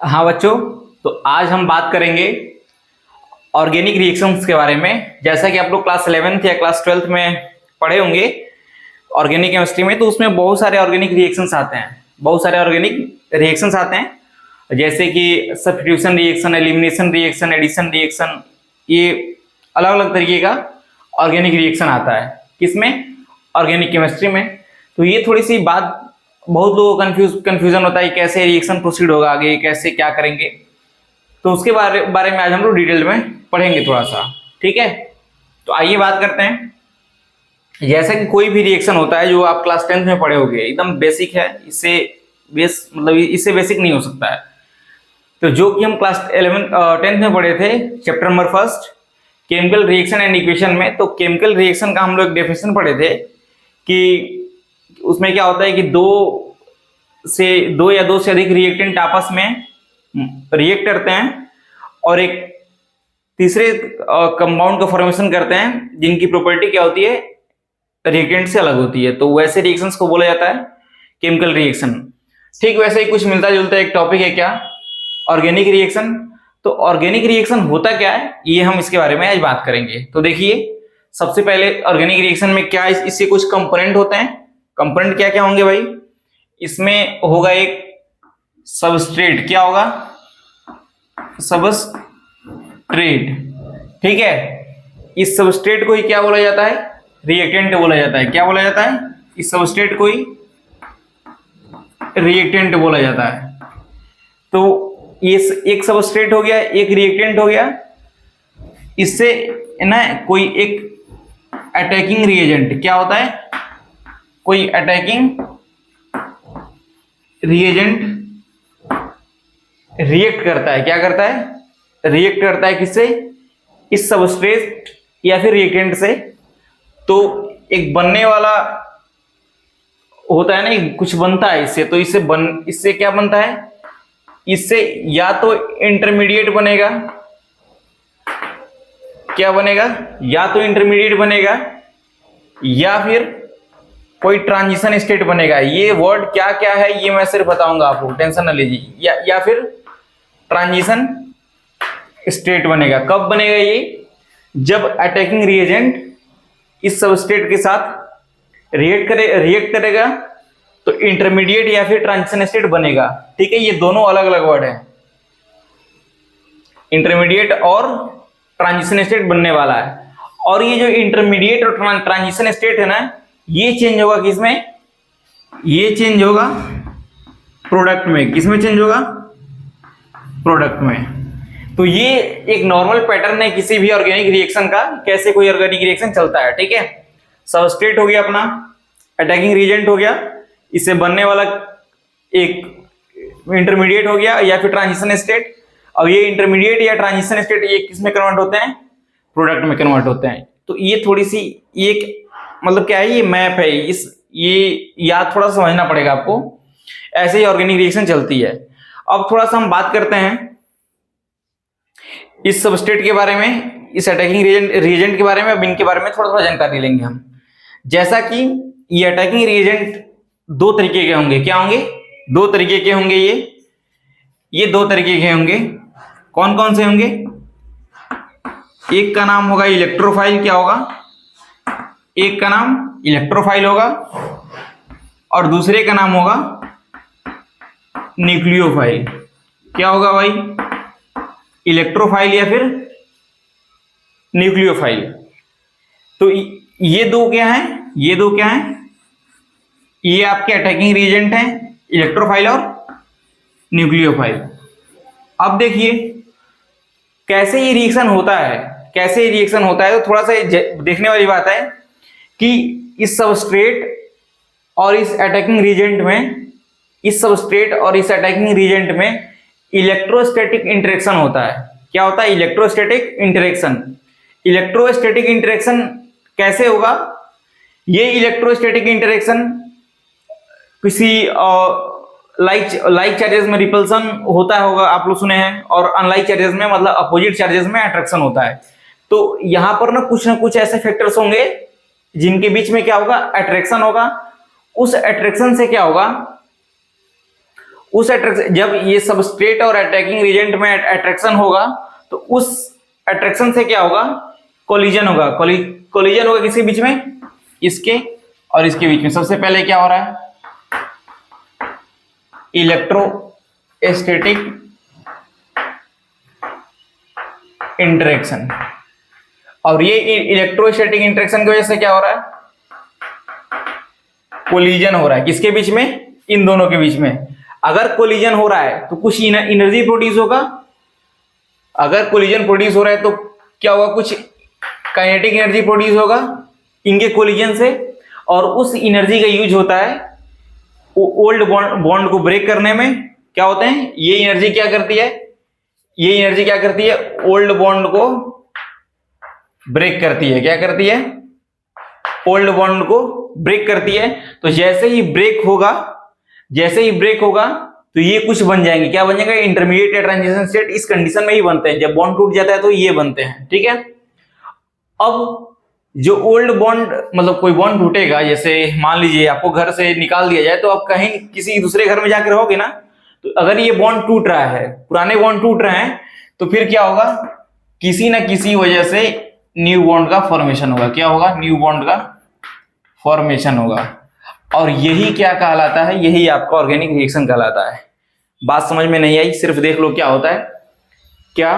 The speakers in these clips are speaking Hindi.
हाँ बच्चों, तो आज हम बात करेंगे ऑर्गेनिक रिएक्शंस के बारे में। जैसा कि आप लोग क्लास 11th या क्लास 12th में पढ़े होंगे ऑर्गेनिक केमिस्ट्री में, तो उसमें बहुत सारे ऑर्गेनिक रिएक्शंस आते हैं। बहुत सारे ऑर्गेनिक रिएक्शंस आते हैं जैसे कि substitution reaction, elimination reaction, addition reaction, ये अलग अलग तरीके का ऑर्गेनिक रिएक्शन आता है। किसमें? ऑर्गेनिक केमिस्ट्री में। तो ये थोड़ी सी बात बहुत लोगों को कंफ्यूजन होता है, कैसे रिएक्शन प्रोसीड होगा आगे, कैसे क्या करेंगे। तो उसके बारे में आज हम लोग डिटेल में पढ़ेंगे थोड़ा सा, ठीक है। तो आइए बात करते हैं। जैसा कि कोई भी रिएक्शन होता है जो आप क्लास 10th में पढ़े होंगे, एकदम बेसिक है, इससे बेसिक नहीं हो सकता है। तो जो कि हम क्लास 10th में पढ़े थे, chapter number 1 chemical reaction and equation में। तो केमिकल रिएक्शन का हम लोग डेफिनेशन पढ़े थे कि उसमें क्या होता है कि दो या दो से अधिक रिएक्टेंट आपस में रिएक्ट करते हैं और एक तीसरे कंपाउंड का फॉर्मेशन करते हैं जिनकी प्रॉपर्टी क्या होती है, रिएक्टेंट से अलग होती है। तो वैसे रिएक्शंस को बोला जाता है केमिकल रिएक्शन। ठीक वैसे ही कुछ मिलता जुलता एक टॉपिक है क्या, ऑर्गेनिक रिएक्शन। तो ऑर्गेनिक रिएक्शन होता क्या है, ये हम इसके बारे में आज बात करेंगे। तो देखिए, सबसे पहले ऑर्गेनिक रिएक्शन में क्या इससे कुछ कंपोनेंट होते हैं। कंपोनेंट क्या क्या होंगे भाई? इसमें होगा एक सबस्ट्रेट। क्या होगा? सबस्ट्रेट, ठीक है। इस सबस्ट्रेट को ही क्या बोला जाता है? रिएक्टेंट बोला जाता है। क्या बोला जाता है? इस सबस्ट्रेट को ही रिएक्टेंट बोला जाता है। तो ये एक सबस्ट्रेट हो गया, एक रिएक्टेंट हो गया। इससे ना कोई एक अटैकिंग रिएजेंट क्या होता है, कोई अटैकिंग रिएजेंट रिएक्ट करता है। क्या करता है? रिएक्ट करता है किससे? इस सबस्ट्रेट या फिर रिएक्टेंट से। तो एक बनने वाला होता है ना, कुछ बनता है इससे। तो इससे क्या बनता है? इससे या तो इंटरमीडिएट बनेगा। क्या बनेगा? या तो इंटरमीडिएट बनेगा या फिर कोई ट्रांजिशन स्टेट बनेगा। ये वर्ड क्या क्या है ये मैं सिर्फ बताऊंगा आपको, टेंशन न लीजिए। या फिर ट्रांजिशन स्टेट बनेगा। कब बनेगा ये? जब अटैकिंग रिएजेंट इस सबस्ट्रेट के साथ रिएक्ट करेगा तो इंटरमीडिएट या फिर ट्रांजिशन स्टेट बनेगा। ठीक है, ये दोनों अलग अलग वर्ड हैं, इंटरमीडिएट और ट्रांजिशन स्टेट बनने वाला है। और ये जो इंटरमीडिएट और ट्रांजिशन स्टेट है ना, ये चेंज होगा किसमें? ये चेंज होगा प्रोडक्ट में। किसमें चेंज होगा? प्रोडक्ट में। तो ये एक नॉर्मल पैटर्न है किसी भी ऑर्गेनिक रिएक्शन का, कैसे कोई ऑर्गेनिक रिएक्शन चलता है। ठीक है, सबस्ट्रेट हो गया अपना, अटैकिंग रिएजेंट हो गया, इससे बनने वाला एक इंटरमीडिएट हो गया या फिर ट्रांजिशन स्टेट। और ये इंटरमीडिएट या ट्रांजिशन स्टेट ये किस में कन्वर्ट होते हैं? प्रोडक्ट में कन्वर्ट होते हैं। तो ये थोड़ी सी एक मतलब क्या है, ये मैप है, ये याद थोड़ा समझना पड़ेगा आपको। ऐसे ही ऑर्गेनिक रिएक्शन चलती है। अब थोड़ा सा हम बात करते हैं इस सबस्ट्रेट के बारे में, इस अटैकिंग रिएजेंट के बारे में। अब इनके बारे में थोड़ा थोड़ा जानकारी लेंगे हम। जैसा कि ये अटैकिंग रिएजेंट दो तरीके के होंगे। क्या होंगे? दो तरीके के होंगे। ये दो तरीके के होंगे। कौन कौन से होंगे? एक का नाम होगा इलेक्ट्रोफाइल। क्या होगा? एक का नाम इलेक्ट्रोफाइल होगा और दूसरे का नाम होगा न्यूक्लियोफाइल। क्या होगा भाई? इलेक्ट्रोफाइल या फिर न्यूक्लियोफाइल। तो ये दो क्या हैं? ये दो क्या हैं? ये आपके अटैकिंग रिएजेंट हैं, इलेक्ट्रोफाइल और न्यूक्लियोफाइल। अब देखिए कैसे ये रिएक्शन होता है, कैसे ये रिएक्शन होता है। तो थोड़ा सा देखने वाली बात है कि इस सबस्ट्रेट और इस अटैकिंग रिएजेंट में, इस सबस्ट्रेट और इस अटैकिंग रिएजेंट में इलेक्ट्रोस्टैटिक इंटरेक्शन होता है। क्या होता है? Electrostatic interaction. इलेक्ट्रोस्टैटिक इंटरेक्शन कैसे होगा? ये इलेक्ट्रोस्टैटिक इंटरेक्शन किसी लाइक चार्जेस में रिपल्सन होता होगा, आप लोग सुने हैं, और अनलाइक चार्जेस में मतलब अपोजिट चार्जेस में अट्रैक्शन होता है। तो यहां पर ना कुछ ऐसे फैक्टर्स होंगे जिनके बीच में क्या होगा? अट्रैक्शन होगा। उस अट्रैक्शन से क्या होगा? उस अट्रैक्शन, जब ये सबस्ट्रेट और अटैकिंग रिएजेंट में अट्रैक्शन होगा तो उस अट्रैक्शन से क्या होगा, कोलिजन होगा। कोलिजन होगा किसके बीच में, इसके और इसके बीच में। सबसे पहले क्या हो रहा है, इलेक्ट्रोस्टैटिक इंटरेक्शन। और ये इलेक्ट्रोस्टैटिक इंटरेक्शन की वजह से क्या हो रहा है, कोलिजन हो रहा है। किसके बीच में, इन दोनों के बीच में। अगर कोलिजन हो रहा है तो कुछ एनर्जी प्रोड्यूस होगा। अगर कोलिजन प्रोड्यूस हो रहा है तो क्या होगा, कुछ काइनेटिक एनर्जी प्रोड्यूस होगा इनके कोलिजन से। और उस एनर्जी का यूज होता है ओल्ड बॉन्ड को ब्रेक करने में। क्या होते हैं, ये एनर्जी क्या करती है, ये एनर्जी क्या करती है, ओल्ड बॉन्ड को ब्रेक करती है। क्या करती है, ओल्ड बॉन्ड को ब्रेक करती है। तो जैसे ही ब्रेक होगा, जैसे ही ब्रेक होगा तो ये कुछ बन जाएंगे। क्या बन जाएगा, इंटरमीडिएट या ट्रांजिशन स्टेट। इस कंडीशन में ही बनते हैं, जब बॉन्ड टूट जाता है तो ये बनते हैं। ठीक है, अब जो ओल्ड बॉन्ड, मतलब कोई बॉन्ड टूटेगा, जैसे मान लीजिए आपको घर से निकाल दिया जाए तो आप कहीं किसी दूसरे घर में जाकर रहोगे ना, तो अगर ये बॉन्ड टूट रहा है, पुराने बॉन्ड टूट रहे हैं, तो फिर क्या होगा, किसी ना किसी वजह से न्यू बॉन्ड का फॉर्मेशन होगा। क्या होगा, न्यू बॉन्ड का फॉर्मेशन होगा। और यही क्या कहलाता है, यही आपका ऑर्गेनिक रिएक्शन कहलाता है। बात समझ में नहीं आई, सिर्फ देख लो क्या होता है। क्या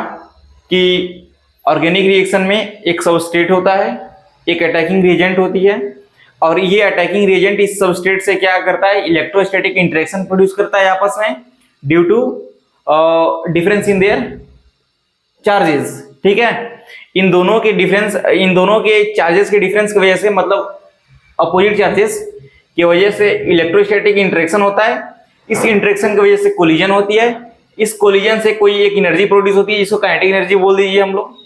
कि ऑर्गेनिक रिएक्शन में एक सबस्ट्रेट होता है, एक अटैकिंग रिएजेंट होती है, और ये अटैकिंग रिएजेंट इस सबस्ट्रेट से क्या करता है, इलेक्ट्रोस्टैटिक इंटरेक्शन प्रोड्यूस करता है आपस में, due to difference in their charges. ठीक है, इन दोनों के डिफरेंस, इन दोनों के चार्जेस के डिफरेंस की वजह से, मतलब अपोजिट चार्जेस की वजह से इलेक्ट्रोस्टैटिक इंटरेक्शन होता है। इस इंटरेक्शन की वजह से कोलिजन होती है। इस कोलिजन से कोई एक एनर्जी प्रोड्यूस होती है, जिसको काइनेटिक एनर्जी बोल दीजिए हम लोग।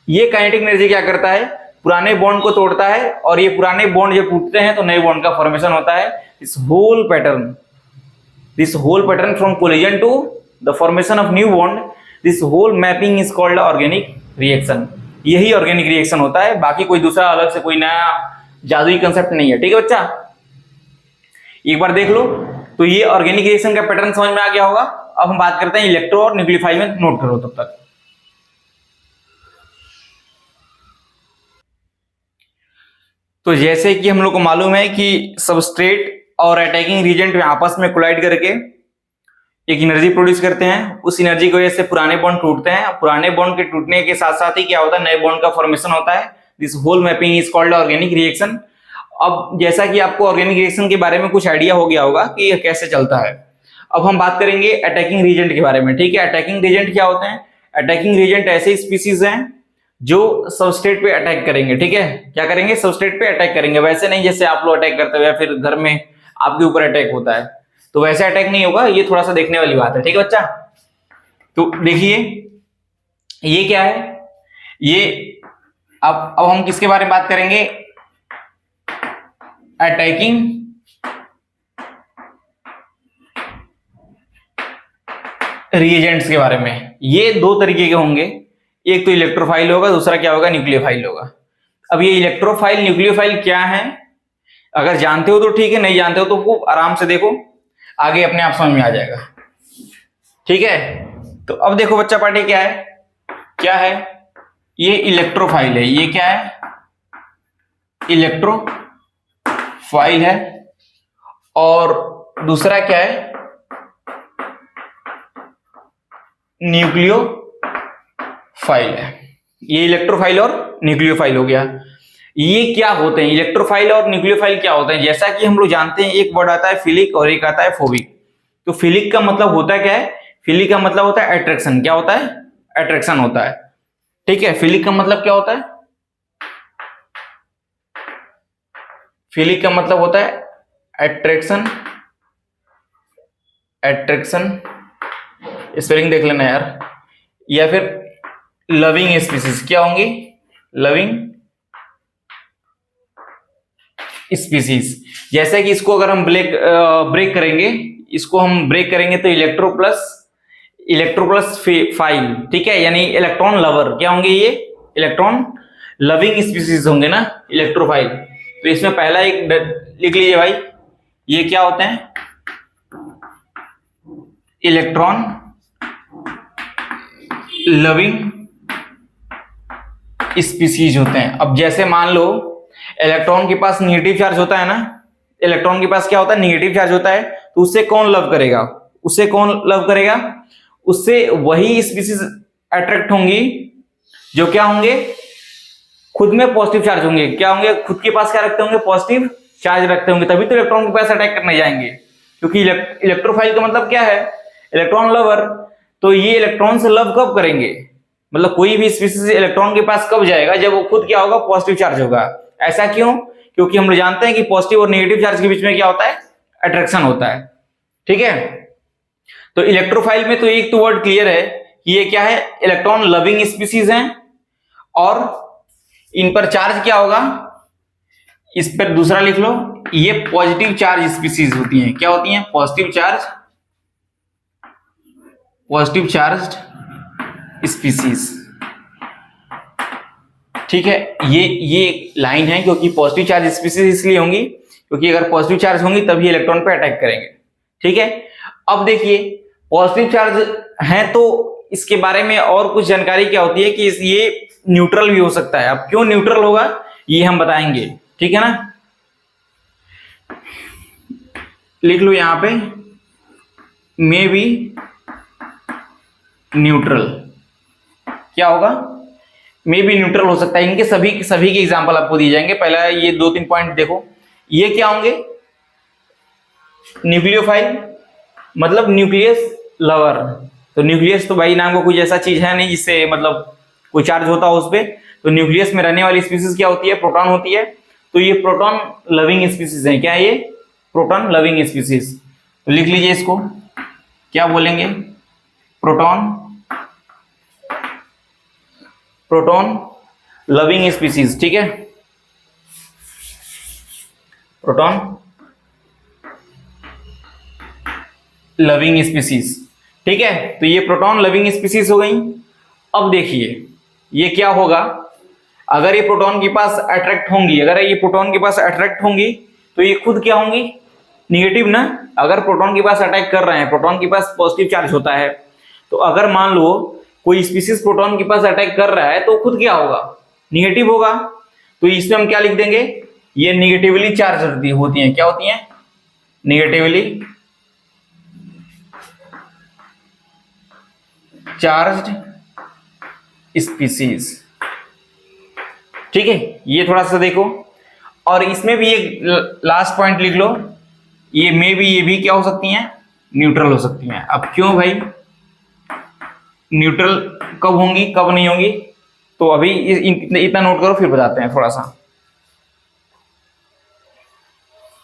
ये काइनेटिक एनर्जी क्या करता है, पुराने बॉन्ड को तोड़ता है, और ये पुराने बॉन्ड जब टूटते हैं तो नए बॉन्ड का फॉर्मेशन होता है। This whole pattern from collision to the formation of new bond, this whole mapping is called organic reaction. यही ऑर्गेनिक रिएक्शन होता है, बाकी कोई दूसरा अलग से कोई नया जादुई कंसेप्ट नहीं है। ठीक है बच्चा, एक बार देख लो। तो ये ऑर्गेनिक रिएक्शन का पैटर्न समझ में आ गया होगा। अब हम बात करते हैं इलेक्ट्रो और न्यूक्लियोफाइल में, नोट करो तब तक। तो जैसे कि हम लोग को मालूम है कि सबस्ट्रेट और अटैकिंग रिएजेंट में आपस में कोलाइड करके एक एनर्जी प्रोड्यूस करते हैं। उस एनर्जी की वजह से पुराने बॉन्ड टूटते हैं। पुराने बॉन्ड के टूटने के साथ साथ ही क्या होता है, नए बॉन्ड का फॉर्मेशन होता है। This whole mapping is called organic reaction. अब जैसा कि आपको ऑर्गेनिक रिएक्शन के बारे में कुछ आइडिया हो गया होगा कि यह कैसे चलता है, अब हम बात करेंगे अटैकिंग रिएजेंट के बारे में। ठीक है, अटैकिंग रिएजेंट क्या होते हैं, अटैकिंग रिएजेंट ऐसे स्पीसीज हैं जो सबस्ट्रेट पे अटैक करेंगे। ठीक है, क्या करेंगे, सबस्ट्रेट पे अटैक करेंगे। वैसे नहीं जैसे आप लोग अटैक करते हो या फिर घर में आपके ऊपर अटैक होता है, तो वैसे अटैक नहीं होगा। ये थोड़ा सा देखने वाली बात है। ठीक है बच्चा, तो देखिए ये क्या है, ये अब हम किसके बारे में बात करेंगे, अटैकिंग रिएजेंट्स के बारे में। ये दो तरीके के होंगे, एक तो इलेक्ट्रोफाइल होगा, दूसरा क्या होगा, न्यूक्लियोफाइल होगा। अब ये इलेक्ट्रोफाइल न्यूक्लियोफाइल क्या है, अगर जानते हो तो ठीक है, नहीं जानते हो तो खूब आराम से देखो, आगे अपने आप समझ में आ जाएगा। ठीक है, तो अब देखो बच्चा पार्टी क्या है, ये इलेक्ट्रोफाइल है। ये क्या है, इलेक्ट्रोफाइल है। और दूसरा क्या है, न्यूक्लियोफाइल है। ये इलेक्ट्रोफाइल और न्यूक्लियोफाइल हो गया। ये क्या होते हैं, इलेक्ट्रोफाइल और न्यूक्लियोफाइल क्या होते हैं, जैसा कि हम लोग जानते हैं, एक वर्ड आता है फिलिक और एक आता है फोबिक। तो फिलिक का मतलब होता क्या है, फिलिक का मतलब होता है अट्रैक्शन। क्या होता है, अट्रैक्शन होता है। ठीक है, फिलिक का मतलब क्या होता है, फिलिक का मतलब होता है अट्रैक्शन। स्पेलिंग देख लेना यार। या फिर लविंग स्पीसीज, क्या होंगी, लविंग स्पीसीज। जैसे कि इसको अगर हम ब्रेक करेंगे, इसको हम ब्रेक करेंगे तो इलेक्ट्रो प्लस फाइल। ठीक है, यानी इलेक्ट्रॉन लवर क्या होंगे, ये इलेक्ट्रॉन लविंग स्पीसीज होंगे ना, इलेक्ट्रोफाइल। तो इसमें पहला एक लिख लीजिए भाई, ये क्या होते हैं, इलेक्ट्रॉन लविंग स्पीसीज होते हैं। अब जैसे मान लो इलेक्ट्रॉन के पास निगेटिव चार्ज होता है ना, इलेक्ट्रॉन के पास क्या होता है, निगेटिव चार्ज होता है, तो उससे कौन लव करेगा, उससे कौन लव करेगा, उससे वही स्पीसीज अट्रैक्ट होंगी जो क्या होंगे, खुद में पॉजिटिव चार्ज होंगे। क्या होंगे, खुद के पास क्या रखते होंगे, पॉजिटिव चार्ज रखते होंगे, तभी तो इलेक्ट्रॉन के पास अटैक करने जाएंगे। क्योंकि इलेक्ट्रोफाइल का मतलब क्या है, इलेक्ट्रॉन लवर। तो ये इलेक्ट्रॉन से लव कब करेंगे, मतलब कोई भी स्पीसीज इलेक्ट्रॉन के पास कब जाएगा, जब वो खुद क्या होगा, पॉजिटिव चार्ज होगा। ऐसा क्यों, क्योंकि हम लोग जानते हैं कि पॉजिटिव और नेगेटिव चार्ज के बीच में क्या होता है, अट्रैक्शन होता है। ठीक है, तो इलेक्ट्रोफाइल में तो एक तो वर्ड क्लियर है कि ये क्या है, इलेक्ट्रॉन लविंग स्पीसीज हैं, और इन पर चार्ज क्या होगा, इस पर दूसरा लिख लो, ये पॉजिटिव चार्ज स्पीसीज होती हैं। क्या होती हैं, पॉजिटिव चार्ज स्पीसीज। ठीक है, ये लाइन है, क्योंकि पॉजिटिव चार्ज स्पीसीज इसलिए होंगी क्योंकि अगर पॉजिटिव चार्ज होंगी तभी इलेक्ट्रॉन पे अटैक करेंगे। ठीक है, अब देखिए पॉजिटिव चार्ज है तो इसके बारे में और कुछ जानकारी क्या होती है कि ये न्यूट्रल भी हो सकता है। अब क्यों न्यूट्रल होगा ये हम बताएंगे। ठीक है ना, लिख लो यहां पे, मे बी न्यूट्रल। क्या होगा, मे बी न्यूट्रल हो सकता है। इनके सभी के एग्जांपल आपको दिए जाएंगे। पहला ये 2-3 पॉइंट देखो, ये क्या होंगे, न्यूक्लियोफाइल मतलब न्यूक्लियस लवर। तो न्यूक्लियस तो भाई नाम का कुछ ऐसा चीज है नहीं जिससे मतलब कोई चार्ज होता हो उस पर। तो न्यूक्लियस में रहने वाली स्पीसीज क्या होती है, प्रोटॉन होती है। तो ये प्रोटॉन लविंग स्पीसीज है। क्या है ये, प्रोटॉन लविंग स्पीसीज। तो लिख लीजिए इसको, क्या बोलेंगे, प्रोटॉन लविंग स्पीसीज। ठीक है, प्रोटॉन लविंग स्पीसीज। ठीक है, तो ये प्रोटॉन लविंग स्पीसीज हो गई। अब देखिए ये क्या होगा, अगर ये प्रोटॉन के पास अट्रैक्ट होंगी, अगर ये प्रोटॉन के पास अट्रैक्ट होंगी तो ये खुद क्या होंगी, निगेटिव ना। अगर प्रोटॉन के पास अटैक कर रहे हैं, प्रोटॉन के पास पॉजिटिव चार्ज होता है, तो अगर मान लो कोई स्पीसीज प्रोटॉन के पास अटैक कर रहा है तो खुद क्या होगा, निगेटिव होगा। तो इसमें हम क्या लिख देंगे, ये निगेटिवली चार्ज होती हैं। क्या होती हैं, निगेटिवली चार्ज्ड स्पीसीज। ठीक है, ये थोड़ा सा देखो। और इसमें भी एक लास्ट पॉइंट लिख लो, ये मे भी, ये भी क्या हो सकती हैं, न्यूट्रल हो सकती हैं। अब क्यों भाई, न्यूट्रल कब होंगी कब नहीं होंगी, तो अभी इतना नोट करो फिर बताते हैं थोड़ा सा।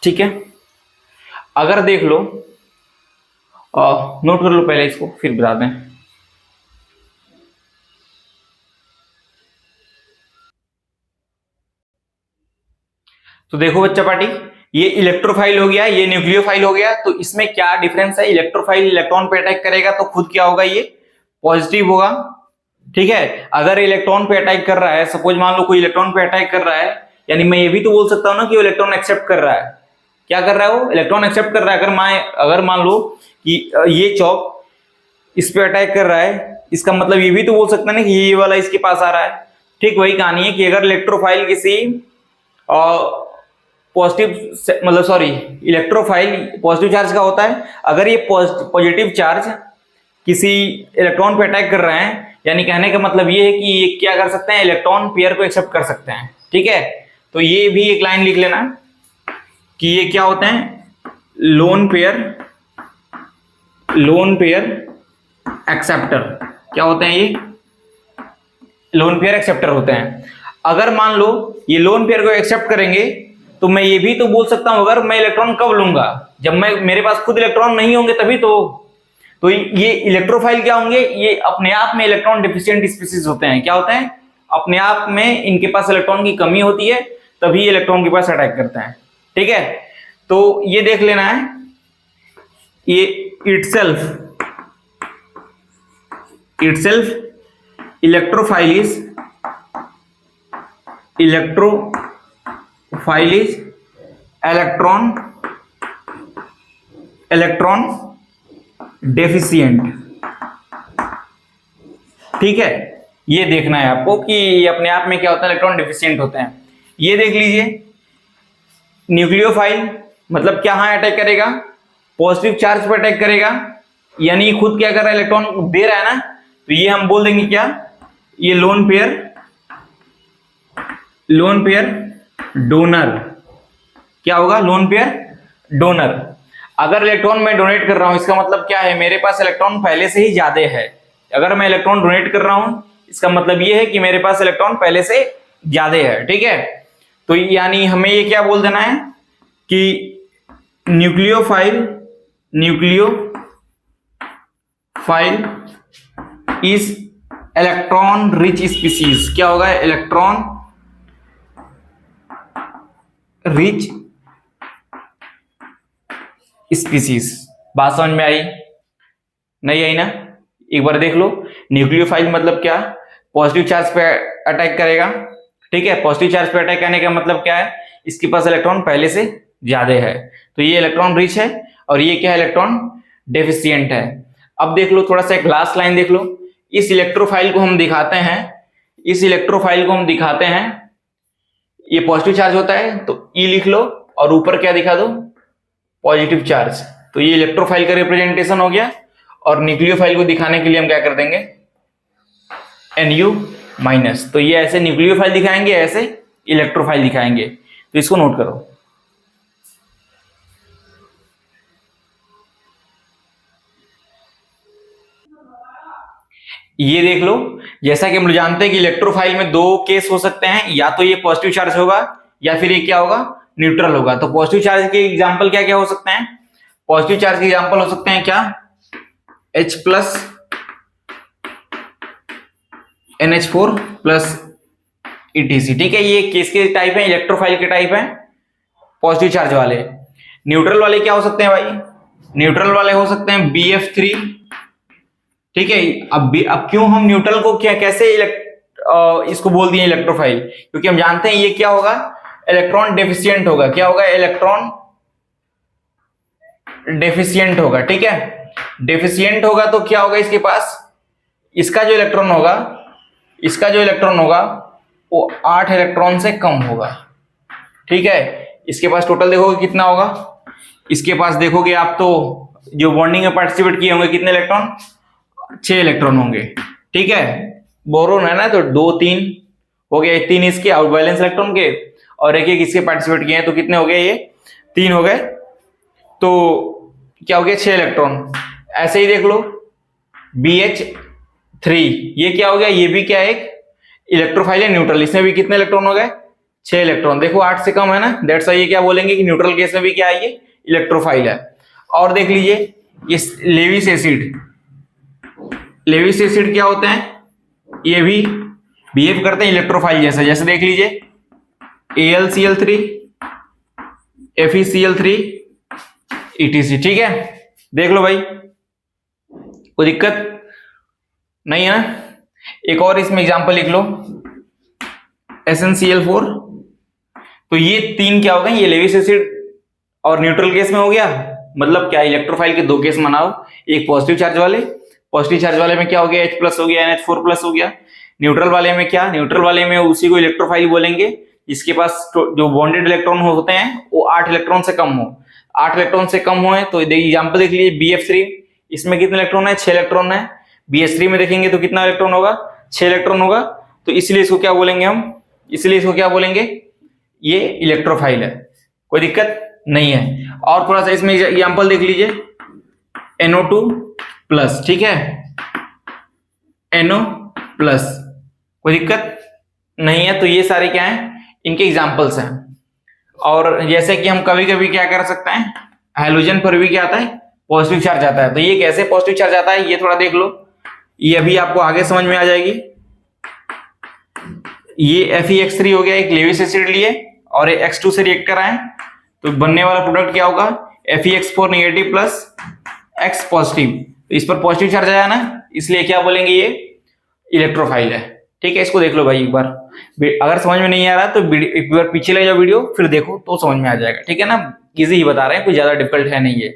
ठीक है, अगर देख लो, नोट कर लो पहले इसको फिर बताते हैं। तो देखो बच्चा पार्टी, ये इलेक्ट्रोफाइल हो गया, ये न्यूक्लियोफाइल हो गया। तो इसमें क्या डिफरेंस है, इलेक्ट्रोफाइल इलेक्ट्रॉन पे अटैक करेगा तो खुद क्या होगा, ये पॉजिटिव होगा। ठीक है, अगर इलेक्ट्रॉन पे अटैक कर रहा है, सपोज मान लो कोई इलेक्ट्रॉन पे अटैक कर रहा है, यानी मैं ये भी तो बोल सकता हूं ना कि वो इलेक्ट्रॉन एक्सेप्ट कर रहा है। क्या कर रहा है, वो इलेक्ट्रॉन एक्सेप्ट कर रहा है। अगर मान लो कि ये चौक इस पे अटैक कर रहा है, इसका मतलब ये भी तो बोल सकता है ना कि ये वाला इसके पास आ रहा है। ठीक वही कहानी है कि अगर इलेक्ट्रोफाइल किसी पॉजिटिव मतलब सॉरी इलेक्ट्रोफाइल पॉजिटिव चार्ज का होता है, अगर ये पॉजिटिव चार्ज किसी इलेक्ट्रॉन पे अटैक कर रहे हैं, यानी कहने का मतलब ये है कि ये क्या कर सकते हैं, इलेक्ट्रॉन पेयर को एक्सेप्ट कर सकते हैं। ठीक है, तो ये भी एक लाइन लिख लेना कि ये क्या होते हैं, लोन पेयर एक्सेप्टर। क्या होते हैं, ये लोन पेयर एक्सेप्टर होते हैं। अगर मान लो ये लोन पेयर को एक्सेप्ट करेंगे तो मैं ये भी तो बोल सकता हूं, अगर मैं इलेक्ट्रॉन कब लूंगा, जब मेरे पास खुद इलेक्ट्रॉन नहीं होंगे तभी तो ये इलेक्ट्रोफाइल क्या होंगे, ये अपने आप में इलेक्ट्रॉन डिफिशिएंट स्पीसीज होते हैं। क्या होते हैं, अपने आप में इनके पास इलेक्ट्रॉन की कमी होती है तभी इलेक्ट्रॉन के पास अटैक करते हैं। ठीक है, तो ये देख लेना है, ये itself electrophile is electron deficient. ठीक है, ये देखना है आपको कि ये अपने आप में क्या होता है, इलेक्ट्रॉन डेफिशिएंट होते हैं। ये देख लीजिए, न्यूक्लियोफाइल मतलब क्या, हाँ अटैक करेगा, पॉजिटिव चार्ज पर अटैक करेगा, यानी खुद क्या कर रहा है, इलेक्ट्रॉन दे रहा है ना, तो ये हम बोल देंगे क्या, ये लोन पेयर डोनर। क्या होगा, लोन पेयर डोनर। अगर इलेक्ट्रॉन मैं डोनेट कर रहा हूं, इसका मतलब क्या है, मेरे पास इलेक्ट्रॉन पहले से ही ज्यादा है। अगर मैं इलेक्ट्रॉन डोनेट कर रहा हूं, इसका मतलब ये है कि मेरे पास इलेक्ट्रॉन पहले से ज्यादा है। ठीक है, तो यानी हमें ये क्या बोल देना है कि nucleophile is electron rich species. क्या होगा, इलेक्ट्रॉन रिच स्पीसीज। बात समझ में आई, नहीं आई ना? एक बार देख लो, न्यूक्लियोफाइल मतलब क्या, पॉजिटिव चार्ज पे अटैक करेगा। ठीक है, पॉजिटिव चार्ज पे अटैक करने का मतलब क्या है, इसके पास इलेक्ट्रॉन पहले से ज्यादा है, तो ये इलेक्ट्रॉन रिच है, और ये क्या है, इलेक्ट्रॉन डेफिशिएंट है। अब देख लो थोड़ा सा, एक लास्ट लाइन देख लो, इस इलेक्ट्रोफाइल को हम दिखाते हैं, ये पॉजिटिव चार्ज होता है तो ई लिख लो, और ऊपर क्या दिखा दो, पॉजिटिव चार्ज। तो ये इलेक्ट्रोफाइल का रिप्रेजेंटेशन हो गया, और न्यूक्लियोफाइल को दिखाने के लिए हम क्या कर देंगे, Nu माइनस। तो ये ऐसे न्यूक्लियोफाइल दिखाएंगे, ऐसे इलेक्ट्रोफाइल दिखाएंगे, तो इसको नोट करो। ये देख लो, जैसा कि हम लोग जानते हैं कि इलेक्ट्रोफाइल में दो केस हो सकते हैं, या तो ये पॉजिटिव चार्ज होगा, या फिर ये क्या होगा, न्यूट्रल होगा। तो पॉजिटिव चार्ज के एग्जांपल क्या क्या हो सकते हैं, पॉजिटिव चार्ज के एग्जांपल हो सकते हैं क्या, H plus NH4 plus ETC। ठीक है, ये किसके टाइप है, इलेक्ट्रोफाइल के टाइप है, पॉजिटिव चार्ज वाले। न्यूट्रल वाले क्या हो सकते हैं भाई, न्यूट्रल वाले हो सकते हैं BF3। ठीक है, अब क्यों हम न्यूट्रल को क्या कैसे इसको बोल दिए इलेक्ट्रोफाइल, क्योंकि हम जानते हैं ये क्या होगा, इलेक्ट्रॉन डेफिशिएंट होगा। क्या होगा, इलेक्ट्रॉन डेफिशिएंट होगा। ठीक है, डेफिशिएंट होगा तो क्या होगा, इसके पास इसका जो इलेक्ट्रॉन होगा वो 8 इलेक्ट्रॉन से कम होगा। ठीक है, इसके पास टोटल देखोगे कितना होगा, इसके पास देखोगे आप तो जो बॉन्डिंग में पार्टिसिपेट किए होंगे कितने इलेक्ट्रॉन, 6 इलेक्ट्रॉन होंगे। ठीक है, बोरोन है ना, तो 2 3 हो गए, 3 इसके आउट बैलेंस इलेक्ट्रॉन के, और एक एक इसके पार्टिसिपेट किए हैं, तो कितने हो गए, ये 3 हो गए, तो क्या हो गया, 6 इलेक्ट्रॉन। ऐसे ही देख लो BH3, ये क्या हो गया, ये भी क्या है, एक इलेक्ट्रोफाइल है न्यूट्रल, इसमें भी कितने इलेक्ट्रॉन हो गए, 6 इलेक्ट्रॉन। देखो 8 से कम है ना, दैट्स व्हाई ये क्या बोलेंगे कि न्यूट्रल केस में भी क्या है, ये इलेक्ट्रोफाइल है। और देख लीजिए ये लेविस एसिड क्या होते हैं, ये भी बिहेव करते हैं इलेक्ट्रोफाइल जैसा। जैसे देख लीजिए AlCl3 FeCl3 ETC। ठीक है, देख लो भाई, कोई दिक्कत नहीं है ना। एक और इसमें एग्जांपल लिख लो, SnCl4। तो ये 3 क्या हो गए, ये लेविस एसिड और न्यूट्रल केस में हो गया, मतलब क्या, इलेक्ट्रोफाइल के 2 केस मनाओ, एक पॉजिटिव चार्ज वाले में क्या हो गया, H प्लस हो गया, NH4 प्लस हो गया। न्यूट्रल वाले में क्या, न्यूट्रल वाले में उसी को इलेक्ट्रोफाइल बोलेंगे, इसके पास जो बॉन्डेड इलेक्ट्रॉन होते हैं वो 8 इलेक्ट्रॉन से कम हो। 8 इलेक्ट्रॉन से कम हुए तो एग्जाम्पल देख लीजिए BF3, इसमें कितने इलेक्ट्रॉन है, 6 इलेक्ट्रॉन है। BH3 में देखेंगे तो कितना इलेक्ट्रॉन होगा, 6 इलेक्ट्रॉन होगा, तो इसलिए इसको क्या बोलेंगे हम, ये इलेक्ट्रोफाइल है, कोई दिक्कत नहीं है। और थोड़ा सा इसमें एग्जांपल देख लीजिए, NO2 प्लस। ठीक है, NO प्लस, कोई दिक्कत नहीं है। तो ये सारे क्या हैं, इनके एग्जांपल्स हैं। और जैसे कि हम कभी कभी क्या कर सकते हैं, हाइड्रोजन पर भी क्या आता है, पॉजिटिव चार्ज आता है। तो ये कैसे पॉजिटिव चार्ज आता है, ये थोड़ा देख लो, ये अभी आपको आगे समझ में आ जाएगी। ये FeX3 हो गया, एक लेविस एसिड लिए और ये X2 से रिएक्ट कराएं, तो बनने वाला प्रोडक्ट क्या होगा, FeX4 negative plus X positive. तो इस पर पॉजिटिव चार्ज आया ना, इसलिए क्या बोलेंगे, ये इलेक्ट्रोफाइल है। ठीक है, इसको देख लो भाई एक बार, अगर समझ में नहीं आ रहा तो एक बार पीछे ले जाओ वीडियो, फिर देखो तो समझ में आ जाएगा। ठीक है ना, इजी ही बता रहे हैं, कोई ज्यादा डिफिकल्ट है नहीं है।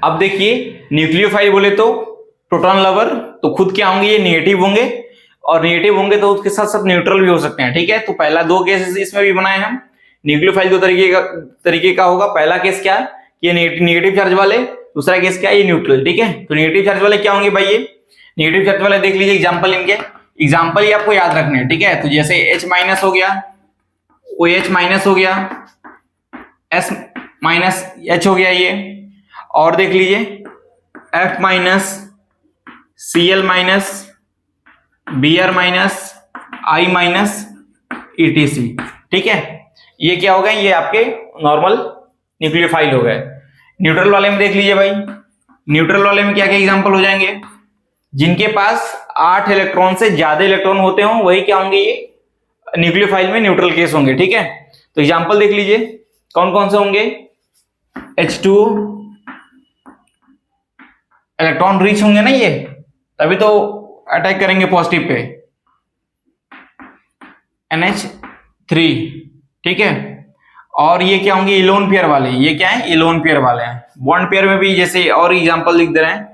अब देखिए न्यूक्लियोफाइल बोले तो प्रोटॉन लवर, तो खुद क्या होंगे, ये नेगेटिव होंगे, और नेगेटिव होंगे तो उसके साथ साथ न्यूट्रल भी हो सकते हैं। ठीक है, तो पहला दो केसेस इसमें भी बनाए हम। न्यूक्लियोफाइल दो तरीके का होगा। पहला केस क्या है, ये नेगेटिव चार्ज वाले, दूसरा केस क्या है, ये न्यूट्रल। ठीक है, तो नेगेटिव चार्ज वाले क्या होंगे भाई, ये नेगेटिव चार्ज वाले देख लीजिए एग्जांपल, इनके एग्जांपल ही आपको याद रखने हैं। ठीक है, तो जैसे H माइनस हो गया, OH माइनस हो गया, S माइनस H हो गया ये, और देख लीजिए F minus, Cl minus, Br minus, I minus, ETC। ठीक है, ये क्या हो गए, ये आपके नॉर्मल न्यूक्लियोफाइल हो गए। न्यूट्रल वाले में देख लीजिए भाई, न्यूट्रल वाले में क्या क्या एग्जांपल हो जाएंगे, जिनके पास 8 इलेक्ट्रॉन से ज्यादा इलेक्ट्रॉन होते हो वही क्या होंगे, ये न्यूक्लियोफाइल में न्यूट्रल केस होंगे। ठीक है, तो एग्जांपल देख लीजिए कौन कौन से होंगे। H2 इलेक्ट्रॉन रिच होंगे ना ये, तभी तो अटैक करेंगे पॉजिटिव पे। NH3, ठीक है, और ये क्या होंगे, इलोन पेयर वाले, ये क्या है, इलोन पेयर वाले हैं। बॉन्ड पेयर में भी जैसे और एग्जांपल लिख दे रहे हैं,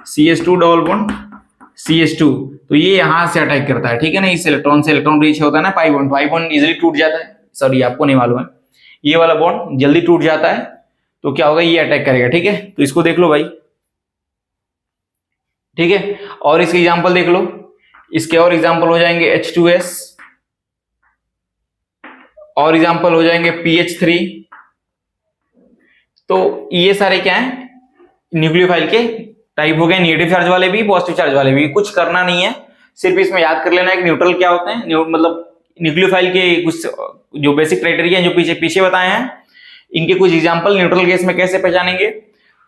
CH2 डबल बॉन्ड CH2, तो ये यहां से अटैक करता है। ठीक है ना, इस इलेक्ट्रॉन से इलेक्ट्रॉन रीच होता है ना, पाई बॉन्ड इजीली टूट जाता है। सॉरी आपको नहीं मालूम है, ये वाला बॉन्ड जल्दी टूट जाता है, तो क्या होगा, ये अटैक करेगा। ठीक है, तो इसको देख लो भाई। ठीक है, और इसके एग्जांपल देख लो, इसके और एग्जांपल हो जाएंगे H2S, और एग्जांपल हो जाएंगे PH3। तो ये सारे क्या है, न्यूक्लियोफाइल के टाइप हो गए, नेगेटिव चार्ज वाले भी, पॉजिटिव चार्ज वाले भी। कुछ करना नहीं है, सिर्फ इसमें याद कर लेना है कि न्यूट्रल क्या होते हैं, मतलब न्यूक्लियोफाइल के कुछ जो बेसिक क्राइटेरिया जो पीछे बताए हैं, इनके कुछ एग्जांपल न्यूट्रल केस में कैसे पहचानेंगे,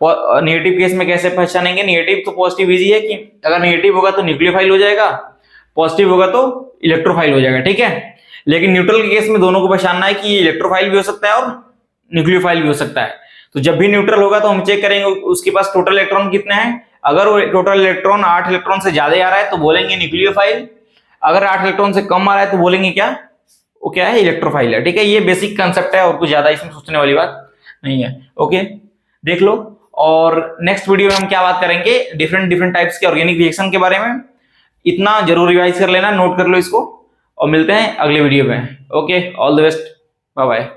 नेगेटिव केस में कैसे पहचानेंगे। नेगेटिव तो पॉजिटिव इजी है कि अगर नेगेटिव होगा तो न्यूक्लियोफाइल हो जाएगा, पॉजिटिव होगा तो इलेक्ट्रोफाइल हो जाएगा। ठीक है, लेकिन न्यूट्रल के केस में दोनों को पहचानना है कि इलेक्ट्रोफाइल भी हो सकता है और न्यूक्लियोफाइल भी हो सकता है। तो जब भी न्यूट्रल होगा तो हम चेक करेंगे उसके पास टोटल इलेक्ट्रॉन कितने हैं। अगर वो टोटल इलेक्ट्रॉन 8 इलेक्ट्रॉन से ज्यादा आ रहा है तो बोलेंगे न्यूक्लियोफाइल, अगर 8 इलेक्ट्रॉन से कम आ रहा है तो बोलेंगे क्या, वो क्या है, इलेक्ट्रोफाइल है। ठीक है, ये बेसिक कंसेप्ट है और कुछ ज्यादा इसमें सोचने वाली बात नहीं है। ओके, देख लो, और नेक्स्ट वीडियो में हम क्या बात करेंगे, डिफरेंट टाइप्स के ऑर्गेनिक रिएक्शन के बारे में। इतना जरूर रिवाइज कर लेना, नोट कर लो इसको, और मिलते हैं अगले वीडियो में। Okay, all the best, bye bye.